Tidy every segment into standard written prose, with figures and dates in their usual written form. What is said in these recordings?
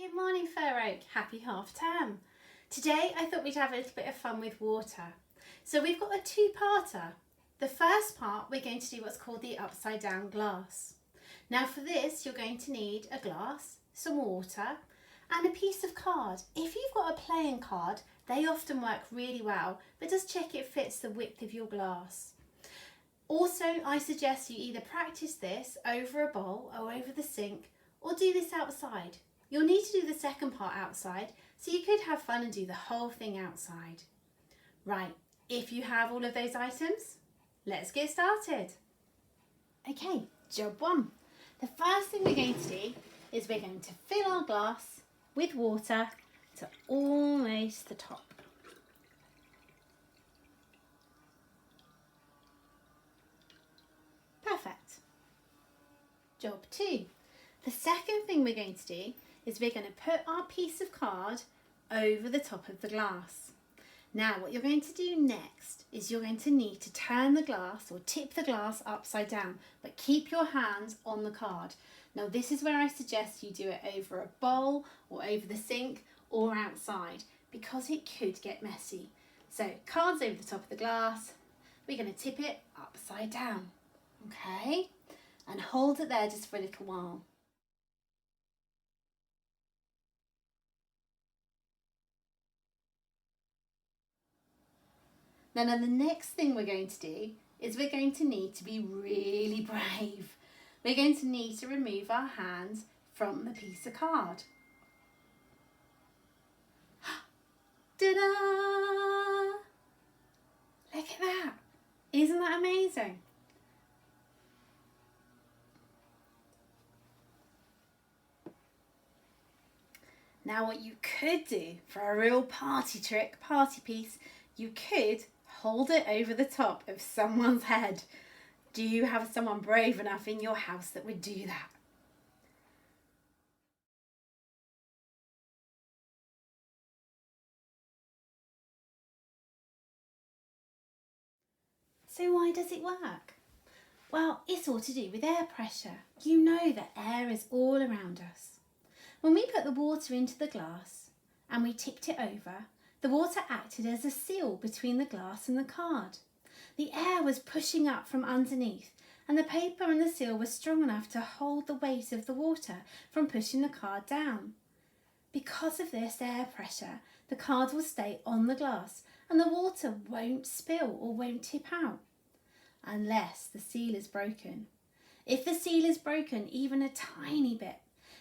Good morning, Fir Oak. Happy half term. Today I thought we'd have a little bit of fun with water. So we've got a two-parter. The first part we're going to do what's called the upside down glass. Now for this you're going to need a glass, some water and a piece of card. If you've got a playing card, they often work really well, but just check it fits the width of your glass. Also, I suggest you either practice this over a bowl or over the sink, or do this outside. You'll need to do the second part outside, so you could have fun and do the whole thing outside. Right, if you have all of those items, let's get started. Okay, job one. The first thing we're going to do is we're going to fill our glass with water to almost the top. Perfect. Job two. The second thing we're going to do is we're going to put our piece of card over the top of the glass. Now what you're going to do next is you're going to need to turn the glass or tip the glass upside down, but keep your hands on the card. Now this is where I suggest you do it over a bowl or over the sink or outside, because it could get messy. So cards over the top of the glass, we're going to tip it upside down, okay? And hold it there just for a little while. Now the next thing we're going to do is we're going to need to be really brave. We're going to need to remove our hands from the piece of card. Ta-da! Look at that! Isn't that amazing? Now what you could do for a real party trick, party piece, you could hold it over the top of someone's head. Do you have someone brave enough in your house that would do that? So why does it work? Well, it's all to do with air pressure. You know that air is all around us. When we put the water into the glass and we tipped it over, the water acted as a seal between the glass and the card. The air was pushing up from underneath, and the paper and the seal were strong enough to hold the weight of the water from pushing the card down. Because of this air pressure, the card will stay on the glass and the water won't spill or won't tip out, unless the seal is broken. If the seal is broken even a tiny bit,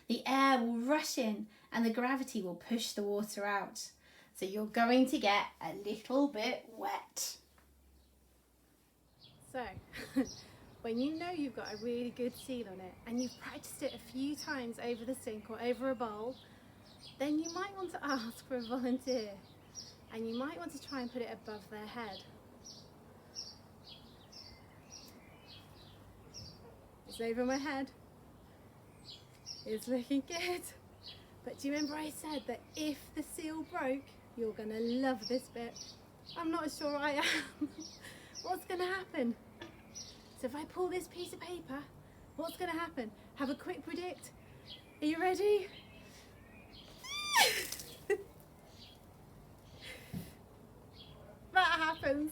the air will rush in and the gravity will push the water out. So you're going to get a little bit wet. So, when you know you've got a really good seal on it and you've practiced it a few times over the sink or over a bowl, then you might want to ask for a volunteer and you might want to try and put it above their head. It's over my head. It's looking good. But do you remember I said that if the seal broke, you're going to love this bit? I'm not sure I am. What's going to happen? So if I pull this piece of paper, what's going to happen? Have a quick predict. Are you ready? That happens.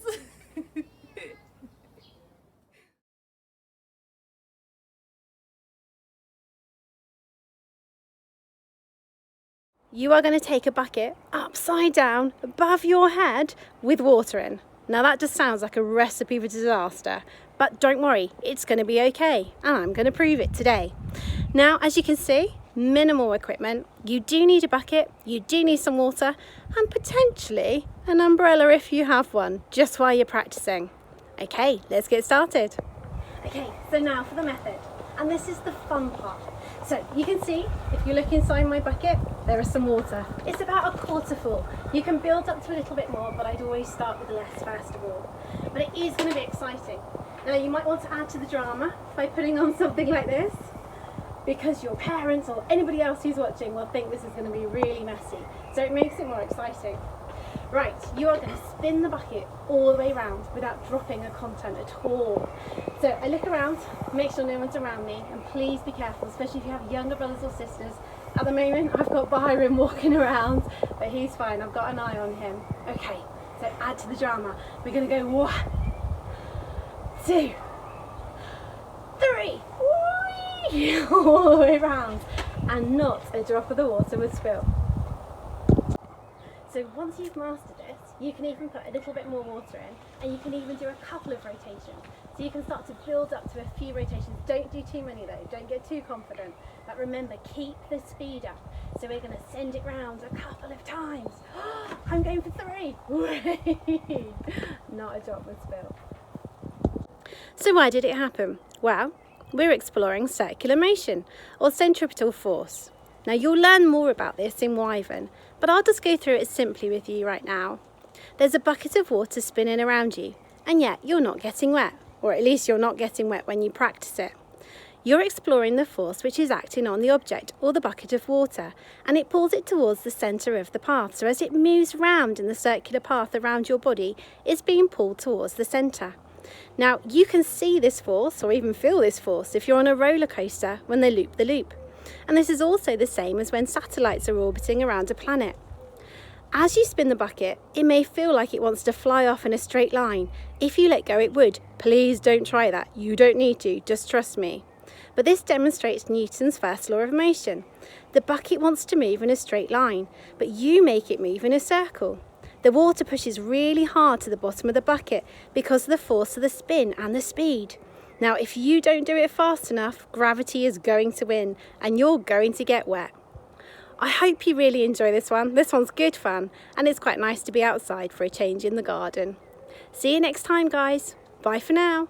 You are going to take a bucket upside down above your head with water in. Now that just sounds like a recipe for disaster, but don't worry, it's going to be okay, and I'm going to prove it today. Now, as you can see, minimal equipment. You do need a bucket, you do need some water, and potentially an umbrella if you have one, just while you're practicing. Okay, let's get started. Okay, so now for the method, and this is the fun part. So you can see, if you look inside my bucket, there is some water. It's about a quarter full. You can build up to a little bit more, but I'd always start with less first of all. But it is going to be exciting. Now you might want to add to the drama by putting on something like this, because your parents or anybody else who's watching will think this is going to be really messy. So it makes it more exciting. Right, you are going to spin the bucket all the way around without dropping a content at all. So I look around, make sure no one's around me, and please be careful, especially if you have younger brothers or sisters, At the moment I've got Byron walking around, but he's fine, I've got an eye on him. Okay, so add to the drama. We're gonna go 1, 2, 3, whee! All the way around, and not a drop of the water would spill. So once you've mastered it, you can even put a little bit more water in, and you can even do a couple of rotations. So you can start to build up to a few rotations. Don't do too many though, don't get too confident. But remember, keep the speed up. So we're gonna send it round a couple of times. I'm going for 3. Not a drop would spill. So why did it happen? Well, we're exploring circular motion, or centripetal force. Now you'll learn more about this in Wyvern, but I'll just go through it simply with you right now. There's a bucket of water spinning around you, and yet you're not getting wet, or at least you're not getting wet when you practice it. You're exploring the force which is acting on the object or the bucket of water, and it pulls it towards the centre of the path. So as it moves round in the circular path around your body, it's being pulled towards the centre. Now you can see this force or even feel this force if you're on a roller coaster when they loop the loop. And this is also the same as when satellites are orbiting around a planet. As you spin the bucket, it may feel like it wants to fly off in a straight line. If you let go, it would. Please don't try that. You don't need to, just trust me. But this demonstrates Newton's first law of motion. The bucket wants to move in a straight line, but you make it move in a circle. The water pushes really hard to the bottom of the bucket because of the force of the spin and the speed. Now, if you don't do it fast enough, gravity is going to win and you're going to get wet. I hope you really enjoy this one. This one's good fun and it's quite nice to be outside for a change in the garden. See you next time, guys. Bye for now.